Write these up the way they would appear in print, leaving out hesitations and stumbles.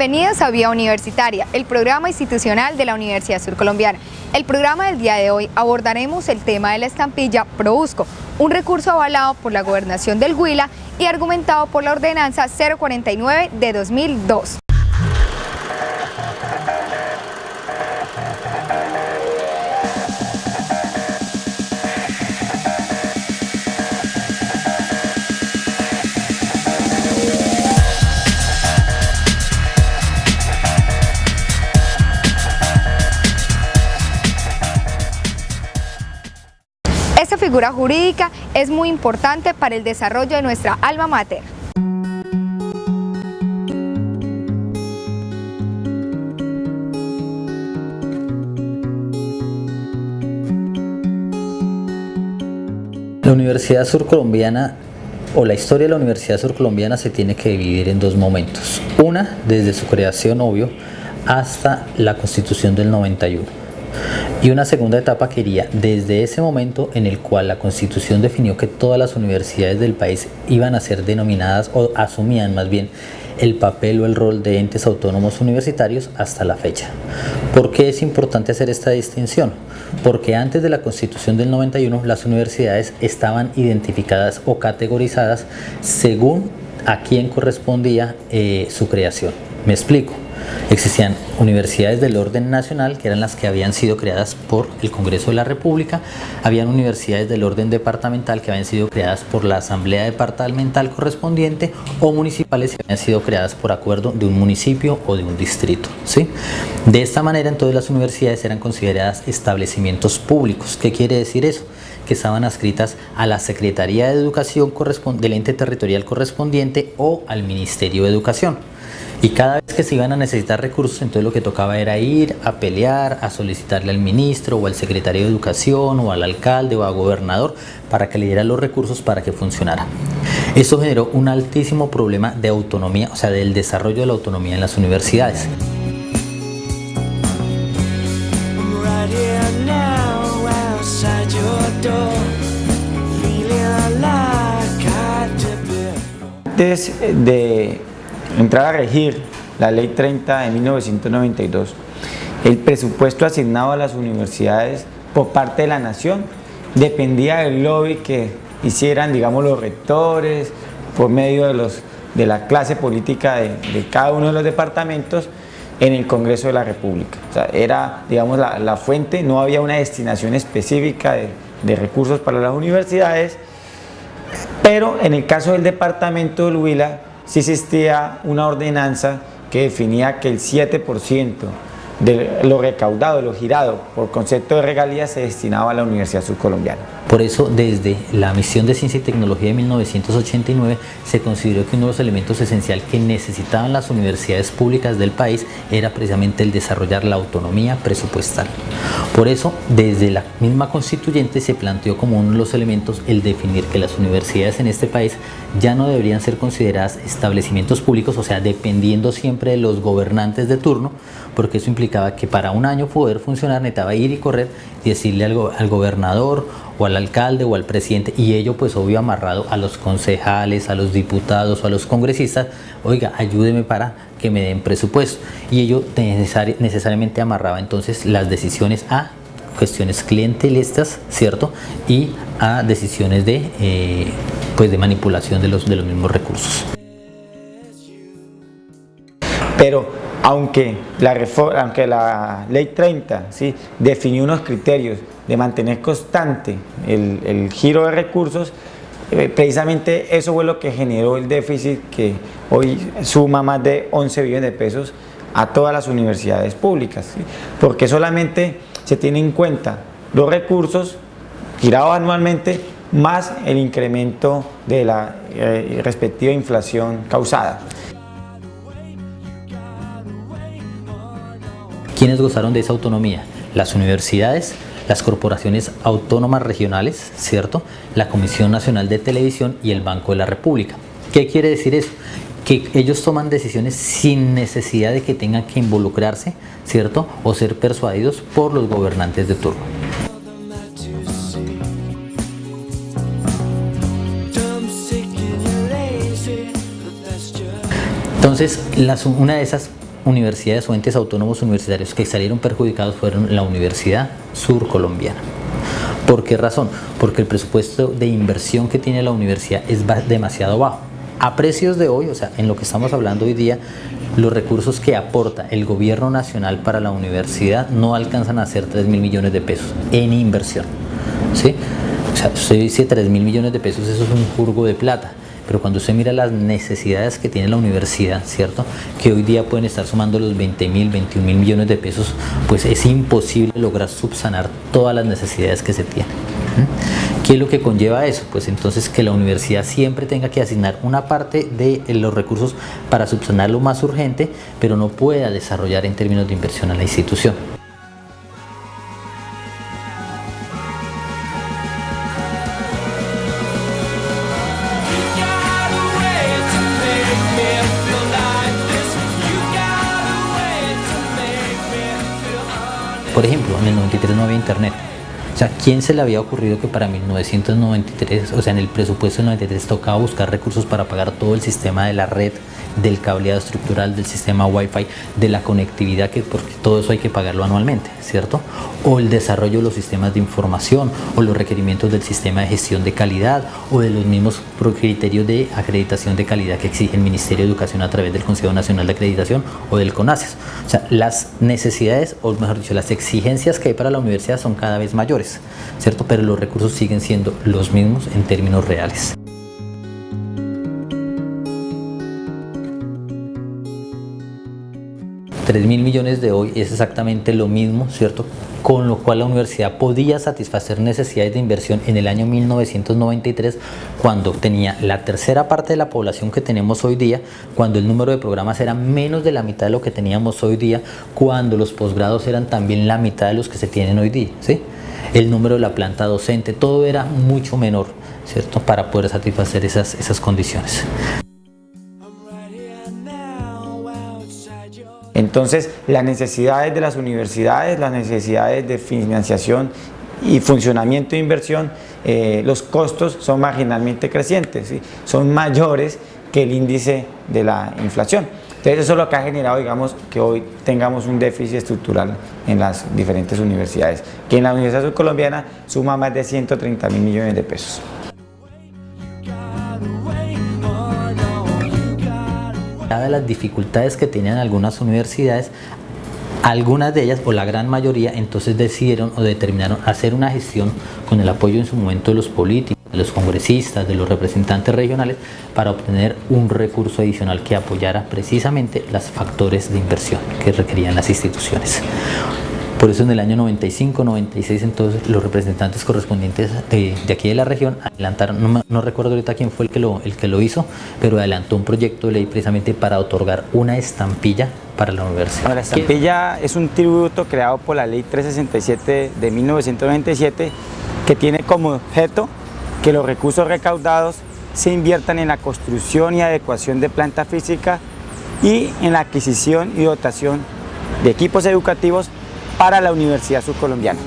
Bienvenidos a Vía Universitaria, el programa institucional de la Universidad Surcolombiana. El programa del día de hoy abordaremos el tema de la estampilla ProUSCO, un recurso avalado por la Gobernación del Huila y argumentado por la Ordenanza 049 de 2002. Esta figura jurídica es muy importante para el desarrollo de nuestra alma mater. La Universidad Surcolombiana o la historia de la Universidad Surcolombiana se tiene que dividir en dos momentos. Una, desde su creación, obvio, hasta la Constitución del 91. Y una segunda etapa que iría desde ese momento en el cual la Constitución definió que todas las universidades del país iban a ser denominadas o asumían más bien el papel o el rol de entes autónomos universitarios hasta la fecha. ¿Por qué es importante hacer esta distinción? Porque antes de la Constitución del 91 las universidades estaban identificadas o categorizadas según a quién correspondía su creación. Me explico. Existían universidades del orden nacional, que eran las que habían sido creadas por el Congreso de la República. Habían universidades del orden departamental que habían sido creadas por la Asamblea Departamental correspondiente, o municipales que habían sido creadas por acuerdo de un municipio o de un distrito, ¿sí? De esta manera, entonces, las universidades eran consideradas establecimientos públicos. ¿Qué quiere decir eso? Que estaban adscritas a la Secretaría de Educación del ente territorial correspondiente o al Ministerio de Educación. Y cada vez que se iban a necesitar recursos, entonces lo que tocaba era ir a pelear, a solicitarle al ministro o al secretario de Educación o al alcalde o al gobernador para que le diera los recursos para que funcionara. Esto generó un altísimo problema de autonomía, o sea, del desarrollo de la autonomía en las universidades. Antes de entrar a regir la Ley 30 de 1992, el presupuesto asignado a las universidades por parte de la Nación dependía del lobby que hicieran, digamos, los rectores por medio de la clase política de cada uno de los departamentos en el Congreso de la República. O sea, era, digamos, la fuente, no había una destinación específica de recursos para las universidades, pero en el caso del departamento del Huila sí existía una ordenanza que definía que el 7% de lo recaudado, lo girado por concepto de regalías se destinaba a la Universidad Surcolombiana. Por eso, desde la Misión de Ciencia y Tecnología de 1989 se consideró que uno de los elementos esenciales que necesitaban las universidades públicas del país era precisamente el desarrollar la autonomía presupuestal. Por eso, desde la misma constituyente se planteó como uno de los elementos el definir que las universidades en este país ya no deberían ser consideradas establecimientos públicos, o sea, dependiendo siempre de los gobernantes de turno, porque eso implicaba que para un año poder funcionar necesitaba ir y correr y decirle al gobernador o al alcalde o al presidente, y ello pues obvio amarrado a los concejales, a los diputados o a los congresistas: oiga, ayúdeme para que me den presupuesto. Y ello necesariamente amarraba entonces las decisiones a cuestiones clientelistas, ¿cierto? Y a decisiones de manipulación de los mismos recursos. Pero aunque la Ley 30, ¿sí?, definió unos criterios de mantener constante el giro de recursos, precisamente eso fue lo que generó el déficit que hoy suma más de 11 billones de pesos a todas las universidades públicas, ¿sí?, porque solamente se tiene en cuenta los recursos girados anualmente más el incremento de la respectiva inflación causada. ¿Quiénes gozaron de esa autonomía? Las universidades, las corporaciones autónomas regionales, ¿cierto?, la Comisión Nacional de Televisión y el Banco de la República. ¿Qué quiere decir eso? Que ellos toman decisiones sin necesidad de que tengan que involucrarse, ¿cierto?, o ser persuadidos por los gobernantes de turno. Entonces, una de esas universidades o entes autónomos universitarios que salieron perjudicados fueron la Universidad Surcolombiana. ¿Por qué razón? Porque el presupuesto de inversión que tiene la universidad es demasiado bajo. A precios de hoy, o sea, en lo que estamos hablando hoy día, los recursos que aporta el gobierno nacional para la universidad no alcanzan a ser 3.000 millones de pesos en inversión, ¿sí? O sea, usted dice 3.000 millones de pesos, eso es un jurgo de plata. Pero cuando usted mira las necesidades que tiene la universidad, ¿cierto? Que hoy día pueden estar sumando los 20.000, 21.000 millones de pesos, pues es imposible lograr subsanar todas las necesidades que se tienen. ¿Qué es lo que conlleva eso? Pues entonces que la universidad siempre tenga que asignar una parte de los recursos para subsanar lo más urgente, pero no pueda desarrollar en términos de inversión a la institución. Por ejemplo, en el 93 no había internet. O sea, ¿quién se le había ocurrido que para 1993, o sea, en el presupuesto del 93 tocaba buscar recursos para pagar todo el sistema de la red, del cableado estructural, del sistema Wi-Fi, de la conectividad, porque todo eso hay que pagarlo anualmente, ¿cierto? O el desarrollo de los sistemas de información, o los requerimientos del sistema de gestión de calidad, o de los mismos criterios de acreditación de calidad que exige el Ministerio de Educación a través del Consejo Nacional de Acreditación o del CONACES. O sea, las necesidades, o mejor dicho, las exigencias que hay para la universidad son cada vez mayores, ¿cierto? Pero los recursos siguen siendo los mismos en términos reales. $3.000 millones de hoy es exactamente lo mismo, ¿cierto? Con lo cual la universidad podía satisfacer necesidades de inversión en el año 1993, cuando tenía la tercera parte de la población que tenemos hoy día, cuando el número de programas era menos de la mitad de lo que teníamos hoy día, cuando los posgrados eran también la mitad de los que se tienen hoy día, ¿sí? El número de la planta docente, todo era mucho menor, ¿cierto? Para poder satisfacer esas condiciones. Entonces, las necesidades de las universidades, las necesidades de financiación y funcionamiento de inversión, los costos son marginalmente crecientes, ¿sí? Son mayores que el índice de la inflación. Entonces, eso es lo que ha generado, digamos, que hoy tengamos un déficit estructural en las diferentes universidades, que en la Universidad Surcolombiana suma más de 130.000 millones de pesos. Dadas las dificultades que tenían algunas universidades, algunas de ellas o la gran mayoría entonces decidieron o determinaron hacer una gestión con el apoyo en su momento de los políticos, de los congresistas, de los representantes regionales, para obtener un recurso adicional que apoyara precisamente los factores de inversión que requerían las instituciones. Por eso en el año 95, 96, entonces los representantes correspondientes de aquí de la región adelantaron, no recuerdo ahorita quién fue el que lo hizo, pero adelantó un proyecto de ley precisamente para otorgar una estampilla para la universidad. Bueno, la estampilla es un tributo creado por la Ley 367 de 1997 que tiene como objeto que los recursos recaudados se inviertan en la construcción y adecuación de planta física y en la adquisición y dotación de equipos educativos para la Universidad Surcolombiana.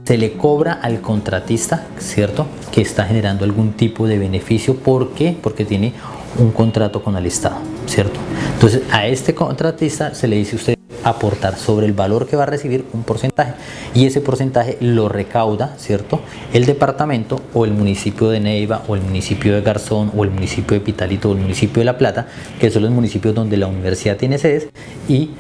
Se le cobra al contratista, ¿cierto?, que está generando algún tipo de beneficio. ¿Por qué? Porque tiene un contrato con el Estado, ¿cierto? Entonces a este contratista se le dice usted aportar sobre el valor que va a recibir un porcentaje, y ese porcentaje lo recauda, ¿cierto?, el departamento o el municipio de Neiva o el municipio de Garzón o el municipio de Pitalito o el municipio de La Plata, que son los municipios donde la universidad tiene sedes, y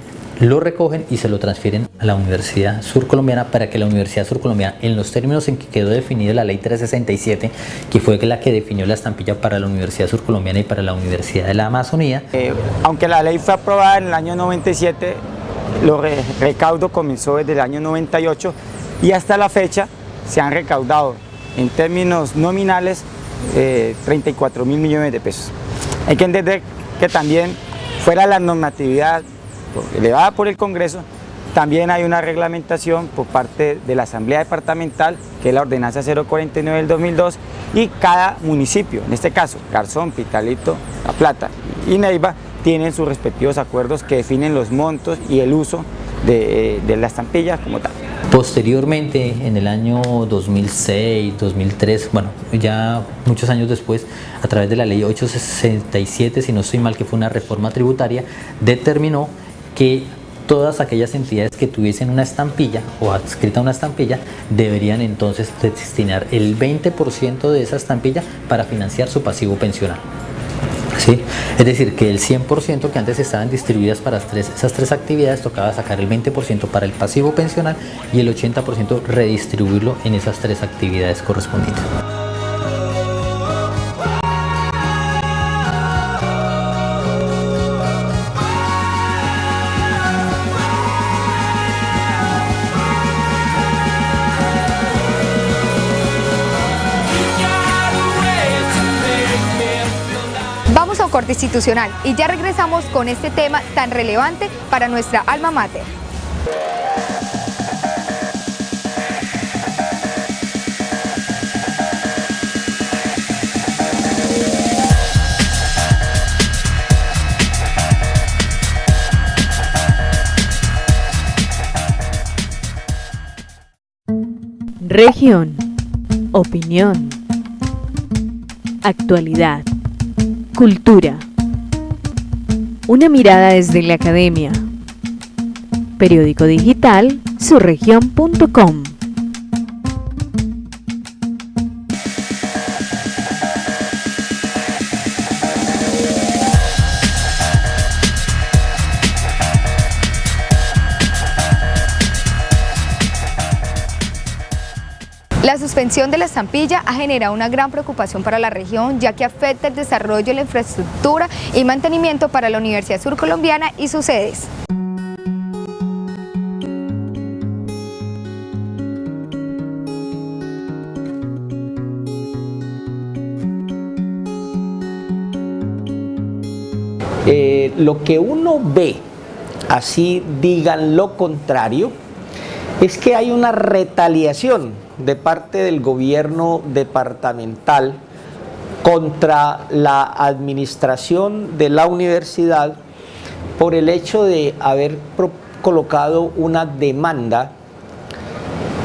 lo recogen y se lo transfieren a la Universidad Surcolombiana para que la Universidad Surcolombiana, en los términos en que quedó definida la Ley 367, que fue la que definió la estampilla para la Universidad Surcolombiana y para la Universidad de la Amazonía. Aunque la ley fue aprobada en el año 97, los recaudos comenzó desde el año 98 y hasta la fecha se han recaudado en términos nominales 34.000 millones de pesos. Hay que entender que también fuera la normatividad elevada por el Congreso, también hay una reglamentación por parte de la Asamblea Departamental, que es la Ordenanza 049 del 2002, y cada municipio, en este caso Garzón, Pitalito, La Plata y Neiva, tienen sus respectivos acuerdos que definen los montos y el uso de la estampilla como tal. Posteriormente, en el año 2006, 2003, bueno, ya muchos años después, a través de la ley 867, si no estoy mal, que fue una reforma tributaria, determinó que todas aquellas entidades que tuviesen una estampilla o adscrita una estampilla deberían entonces destinar el 20% de esa estampilla para financiar su pasivo pensional. ¿Sí? Es decir, que el 100% que antes estaban distribuidas para esas tres actividades, tocaba sacar el 20% para el pasivo pensional y el 80% redistribuirlo en esas tres actividades correspondientes. Vamos a un corte institucional y ya regresamos con este tema tan relevante para nuestra alma mater. Región, opinión, actualidad, cultura. Una mirada desde la academia. Periódico digital surregion.com. La suspensión de la estampilla ha generado una gran preocupación para la región, ya que afecta el desarrollo de la infraestructura y mantenimiento para la Universidad Surcolombiana y sus sedes. Lo que uno ve, así digan lo contrario, es que hay una retaliación de parte del gobierno departamental contra la administración de la universidad por el hecho de haber colocado una demanda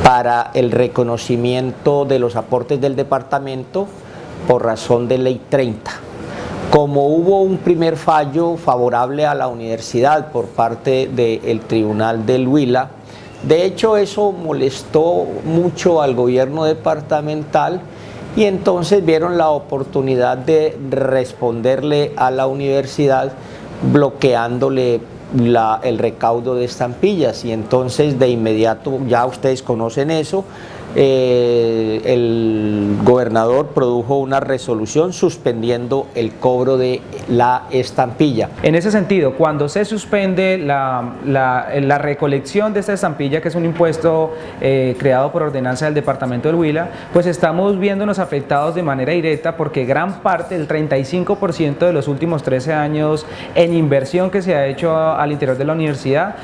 para el reconocimiento de los aportes del departamento por razón de Ley 30. Como hubo un primer fallo favorable a la universidad por parte del Tribunal del Huila, de hecho eso molestó mucho al gobierno departamental y entonces vieron la oportunidad de responderle a la universidad bloqueándole el recaudo de estampillas, y entonces de inmediato, ya ustedes conocen eso, el gobernador produjo una resolución suspendiendo el cobro de la estampilla. En ese sentido, cuando se suspende la recolección de esta estampilla, que es un impuesto creado por ordenanza del departamento del Huila, pues estamos viéndonos afectados de manera directa, porque gran parte, el 35% de los últimos 13 años en inversión que se ha hecho al interior de la universidad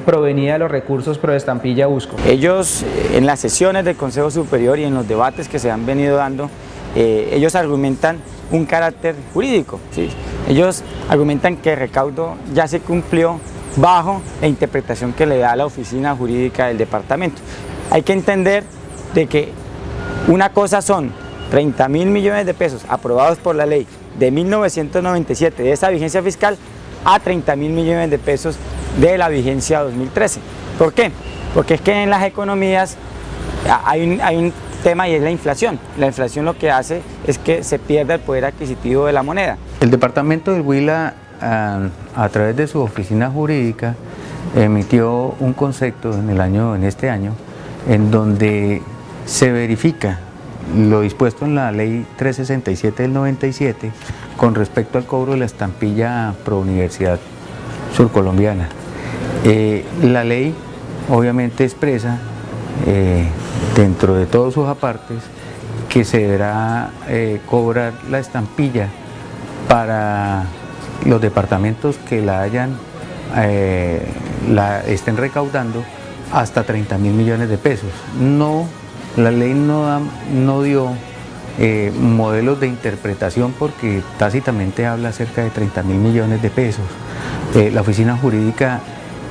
provenía de los recursos pro estampilla USCO. Ellos en las sesiones del Consejo Superior y en los debates que se han venido dando, ellos argumentan un carácter jurídico, ¿sí? Ellos argumentan que el recaudo ya se cumplió bajo la interpretación que le da la oficina jurídica del departamento. Hay que entender de que una cosa son 30.000 millones de pesos aprobados por la ley de 1997 de esa vigencia fiscal a 30.000 millones de pesos de la vigencia 2013. ¿Por qué? Porque es que en las economías hay un tema, y es la inflación. La inflación lo que hace es que se pierda el poder adquisitivo de la moneda. El departamento del Huila, a través de su oficina jurídica, emitió un concepto en este año, en donde se verifica lo dispuesto en la ley 367 del 97 con respecto al cobro de la estampilla pro Universidad Surcolombiana. La ley obviamente expresa dentro de todos sus apartes que se deberá cobrar la estampilla para los departamentos que la estén recaudando hasta 30.000 millones de pesos. No, la ley no dio modelos de interpretación, porque tácitamente habla cerca de 30.000 millones de pesos. La oficina jurídica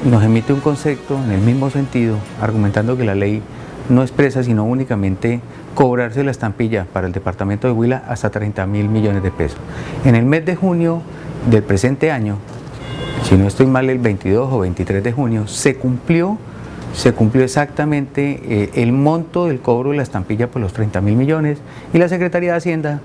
nos emite un concepto en el mismo sentido, argumentando que la ley no expresa sino únicamente cobrarse la estampilla para el departamento de Huila hasta 30.000 millones de pesos. En el mes de junio del presente año, si no estoy mal, el 22 o 23 de junio, se cumplió exactamente el monto del cobro de la estampilla por los 30.000 millones, y la Secretaría de Hacienda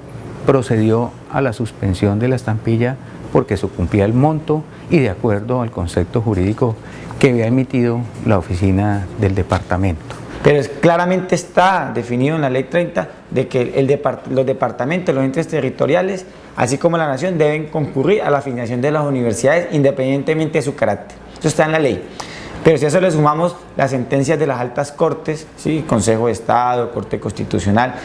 procedió a la suspensión de la estampilla porque se cumplía el monto y de acuerdo al concepto jurídico que había emitido la oficina del departamento. Pero claramente está definido en la Ley 30 de que los departamentos, los entes territoriales, así como la nación, deben concurrir a la financiación de las universidades independientemente de su carácter. Eso está en la ley. Pero si a eso le sumamos las sentencias de las altas cortes, ¿sí? Consejo de Estado, Corte Constitucional,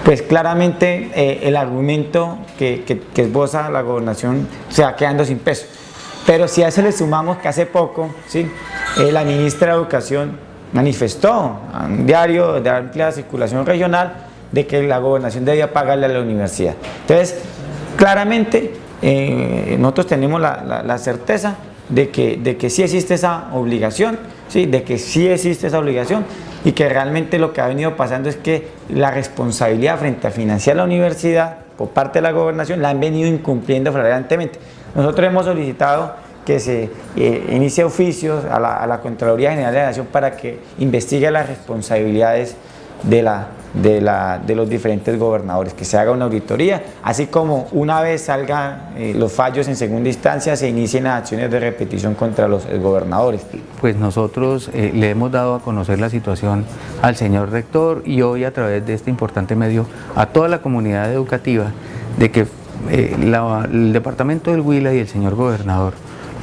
pues claramente el argumento que esboza la gobernación se va quedando sin peso. Pero si a eso le sumamos que hace poco, ¿sí? La ministra de Educación manifestó a un diario de amplia circulación regional de que la gobernación debía pagarle a la universidad. Entonces, claramente nosotros tenemos la certeza de que sí existe esa obligación, ¿sí? De que sí existe esa obligación, y que realmente lo que ha venido pasando es que la responsabilidad frente a financiar la universidad por parte de la gobernación la han venido incumpliendo flagrantemente. Nosotros hemos solicitado que se inicie oficios a la Contraloría General de la Nación para que investigue las responsabilidades de los diferentes gobernadores, que se haga una auditoría, así como una vez salgan los fallos en segunda instancia, se inicien las acciones de repetición contra los gobernadores. Pues nosotros le hemos dado a conocer la situación al señor rector y hoy a través de este importante medio a toda la comunidad educativa de que el departamento del Huila y el señor gobernador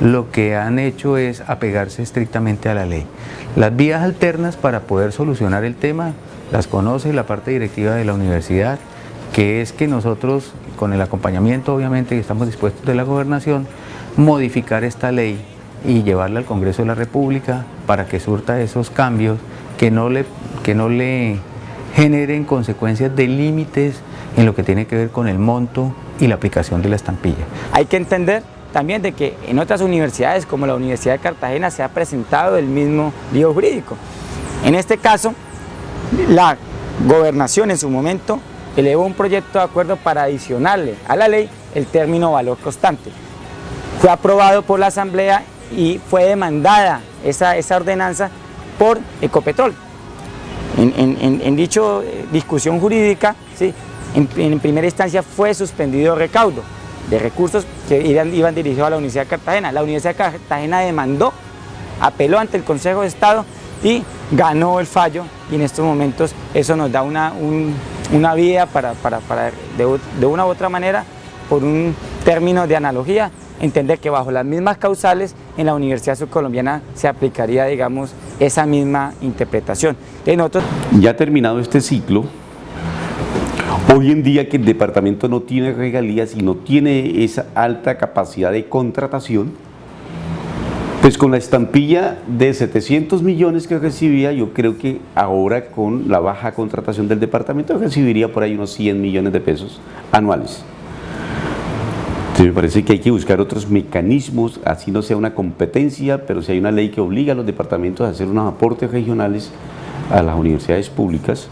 lo que han hecho es apegarse estrictamente a la ley. Las vías alternas para poder solucionar el tema las conoce la parte directiva de la universidad, que es que nosotros, con el acompañamiento obviamente que estamos dispuestos de la gobernación, modificar esta ley y llevarla al Congreso de la República para que surta esos cambios que no le generen consecuencias de límites en lo que tiene que ver con el monto y la aplicación de la estampilla. Hay que entender también de que en otras universidades, como la Universidad de Cartagena, se ha presentado el mismo lío jurídico. En este caso, la gobernación en su momento elevó un proyecto de acuerdo para adicionarle a la ley el término valor constante. Fue aprobado por la Asamblea y fue demandada esa ordenanza por Ecopetrol. En dicha discusión jurídica, ¿sí? En primera instancia fue suspendido el recaudo de recursos que iban dirigidos a la Universidad de Cartagena. La Universidad de Cartagena demandó, apeló ante el Consejo de Estado y ganó el fallo, y en estos momentos eso nos da una vía para de una u otra manera, por un término de analogía, entender que bajo las mismas causales en la Universidad Surcolombiana se aplicaría, digamos, esa misma interpretación. Ya terminado este ciclo, hoy en día que el departamento no tiene regalías y no tiene esa alta capacidad de contratación, pues con la estampilla de 700 millones que recibía, yo creo que ahora con la baja contratación del departamento recibiría por ahí unos 100 millones de pesos anuales. Entonces me parece que hay que buscar otros mecanismos, así no sea una competencia, pero si hay una ley que obliga a los departamentos a hacer unos aportes regionales a las universidades públicas,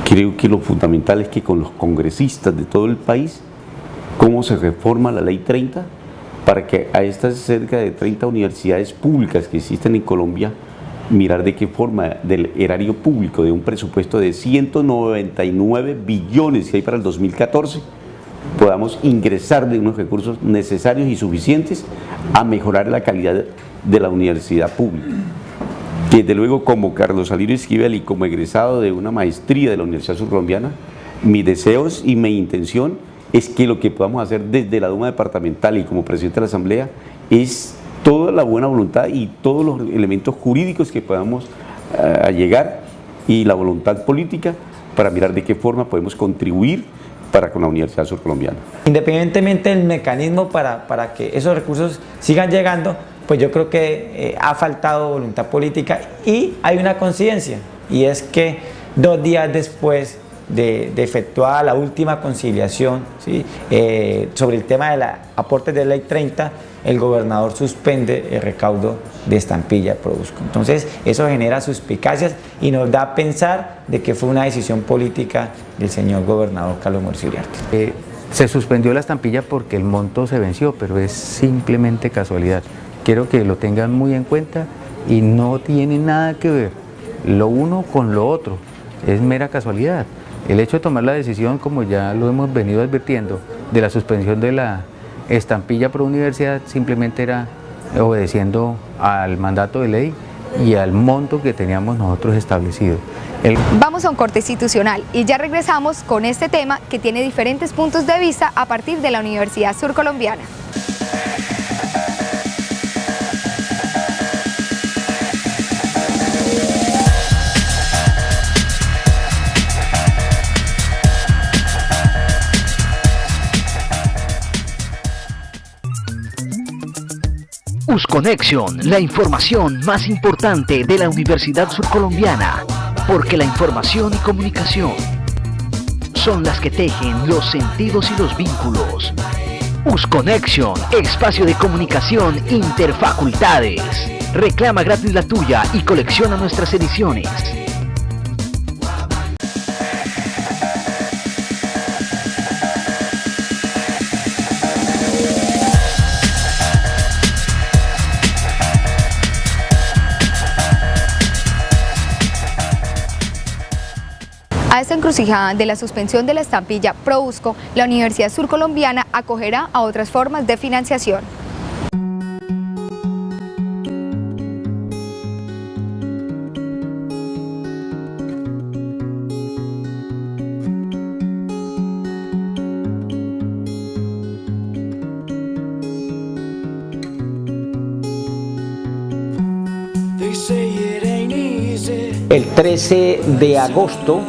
creo que lo fundamental es que con los congresistas de todo el país, cómo se reforma la Ley 30 para que a estas cerca de 30 universidades públicas que existen en Colombia, mirar de qué forma del erario público, de un presupuesto de 199 billones que hay para el 2014, podamos ingresar de unos recursos necesarios y suficientes a mejorar la calidad de la universidad pública. Desde luego, como Carlos Alirio Esquivel y como egresado de una maestría de la Universidad Surcolombiana, mis deseos y mi intención es que lo que podamos hacer desde la Duma Departamental y como presidente de la Asamblea es toda la buena voluntad y todos los elementos jurídicos que podamos llegar, y la voluntad política para mirar de qué forma podemos contribuir para con la Universidad Surcolombiana. Independientemente del mecanismo para que esos recursos sigan llegando, pues yo creo que ha faltado voluntad política, y hay una coincidencia, y es que 2 días después de efectuada la última conciliación, ¿sí? Sobre el tema de los aportes de ley 30, el gobernador suspende el recaudo de estampilla Produzco. Entonces eso genera suspicacias y nos da a pensar de que fue una decisión política del señor gobernador Carlos Mauricio Uriarte. Se suspendió la estampilla porque el monto se venció, pero es simplemente casualidad. Quiero que lo tengan muy en cuenta y no tiene nada que ver lo uno con lo otro, es mera casualidad. El hecho de tomar la decisión, como ya lo hemos venido advirtiendo, de la suspensión de la estampilla Pro Universidad simplemente era obedeciendo al mandato de ley y al monto que teníamos nosotros establecido. Vamos a un corte institucional y ya regresamos con este tema que tiene diferentes puntos de vista a partir de la Universidad Surcolombiana. Usconexion, la información más importante de la Universidad Surcolombiana, porque la información y comunicación son las que tejen los sentidos y los vínculos. Usconexion, espacio de comunicación interfacultades. Reclama gratis la tuya y colecciona nuestras ediciones. A esta encrucijada de la suspensión de la estampilla Produzco, la Universidad Surcolombiana acogerá a otras formas de financiación. El 13 de agosto,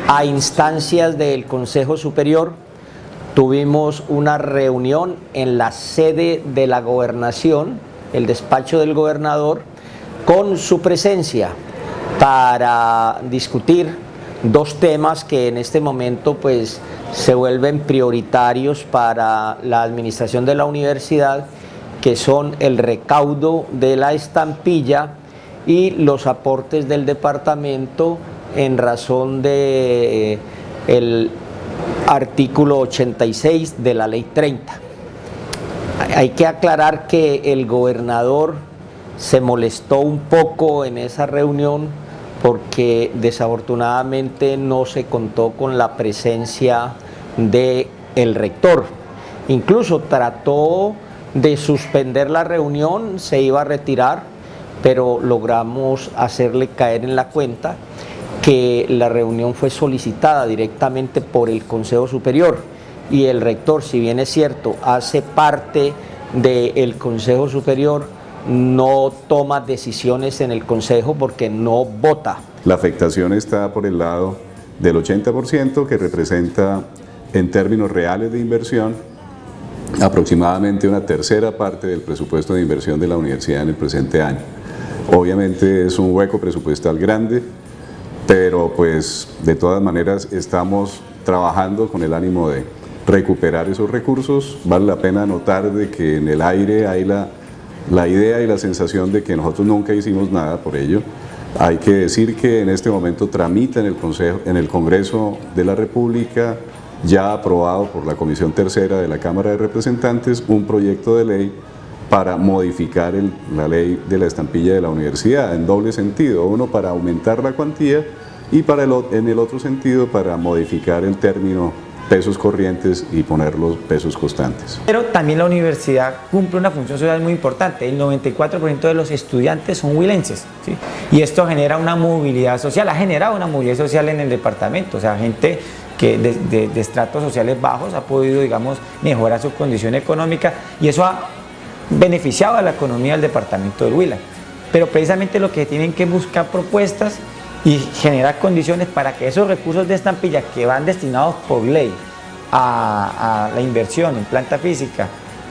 a instancias del Consejo Superior, tuvimos una reunión en la sede de la Gobernación, el despacho del gobernador, con su presencia para discutir dos temas que en este momento pues se vuelven prioritarios para la administración de la universidad, que son el recaudo de la estampilla y los aportes del departamento en razón de el artículo 86 de la ley 30. Hay que aclarar que el gobernador se molestó un poco en esa reunión porque desafortunadamente no se contó con la presencia del rector. Incluso trató de suspender la reunión, se iba a retirar, pero logramos hacerle caer en la cuenta que la reunión fue solicitada directamente por el Consejo Superior y el rector, si bien es cierto, hace parte del Consejo Superior, no toma decisiones en el Consejo porque no vota. La afectación está por el lado del 80%, que representa en términos reales de inversión aproximadamente una tercera parte del presupuesto de inversión de la universidad en el presente año. Obviamente es un hueco presupuestal grande, pero pues de todas maneras estamos trabajando con el ánimo de recuperar esos recursos. Vale la pena notar de que en el aire hay la idea y la sensación de que nosotros nunca hicimos nada por ello. Hay que decir que en este momento tramita en el Congreso de la República, ya aprobado por la Comisión Tercera de la Cámara de Representantes, un proyecto de ley para modificar la ley de la estampilla de la universidad en doble sentido, uno para aumentar la cuantía y en el otro sentido para modificar el término pesos corrientes y poner los pesos constantes. Pero también la universidad cumple una función social muy importante. El 94% de los estudiantes son huilenses, ¿sí? Y esto genera una movilidad social, ha generado una movilidad social en el departamento, o sea, gente que de estratos sociales bajos ha podido, digamos, mejorar su condición económica y eso ha beneficiado a la economía del departamento del Huila. Pero precisamente lo que tienen que buscar propuestas y generar condiciones para que esos recursos de estampilla que van destinados por ley a la inversión en planta física,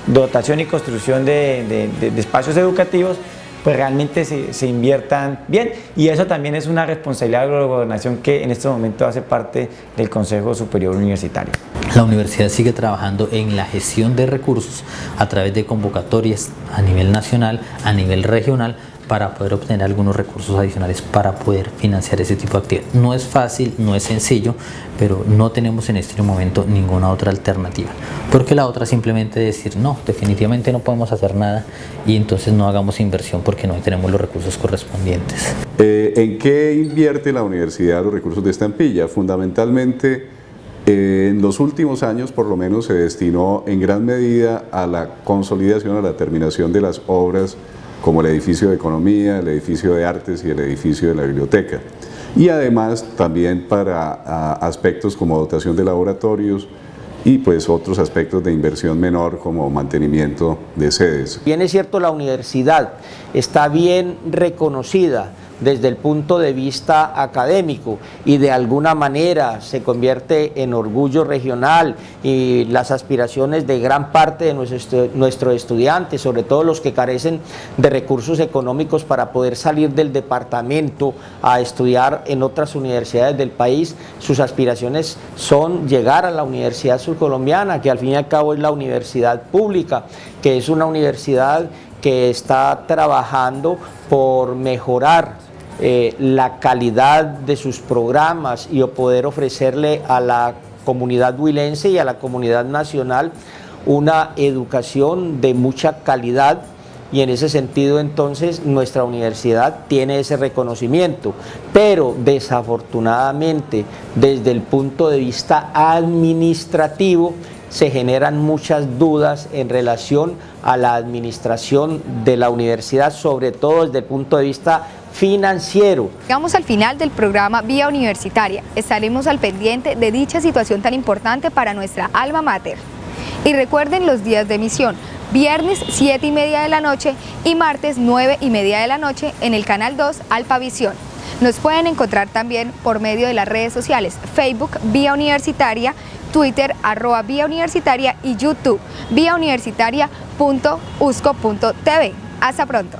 dotación y construcción de espacios educativos, pues realmente se inviertan bien, y eso también es una responsabilidad de la gobernación que en este momento hace parte del Consejo Superior Universitario. La universidad sigue trabajando en la gestión de recursos a través de convocatorias a nivel nacional, a nivel regional, para poder obtener algunos recursos adicionales para poder financiar ese tipo de actividades. No es fácil, no es sencillo, pero no tenemos en este momento ninguna otra alternativa, porque la otra simplemente decir no, definitivamente no podemos hacer nada y entonces no hagamos inversión porque no tenemos los recursos correspondientes. ¿En qué invierte la universidad los recursos de estampilla? Fundamentalmente, en los últimos años por lo menos se destinó en gran medida a la consolidación, a la terminación de las obras como el edificio de Economía, el edificio de Artes y el edificio de la Biblioteca. Y además también para aspectos como dotación de laboratorios y pues otros aspectos de inversión menor como mantenimiento de sedes. Bien es cierto, la universidad está bien reconocida desde el punto de vista académico y de alguna manera se convierte en orgullo regional, y las aspiraciones de gran parte de nuestros estudiantes, sobre todo los que carecen de recursos económicos para poder salir del departamento a estudiar en otras universidades del país, sus aspiraciones son llegar a la Universidad Surcolombiana, que al fin y al cabo es la universidad pública, que es una universidad que está trabajando por mejorar la calidad de sus programas y poder ofrecerle a la comunidad huilense y a la comunidad nacional una educación de mucha calidad, y en ese sentido entonces nuestra universidad tiene ese reconocimiento, pero desafortunadamente desde el punto de vista administrativo se generan muchas dudas en relación a la administración de la universidad, sobre todo desde el punto de vista financiero. Llegamos al final del programa Vía Universitaria. Estaremos al pendiente de dicha situación tan importante para nuestra alma mater. Y recuerden los días de emisión: viernes 7:30 de la noche y martes 9:30 de la noche en el canal 2 Alpavisión. Nos pueden encontrar también por medio de las redes sociales: Facebook Vía Universitaria, Twitter @Vía Universitaria y YouTube viauniversitaria.usco.tv. Hasta pronto.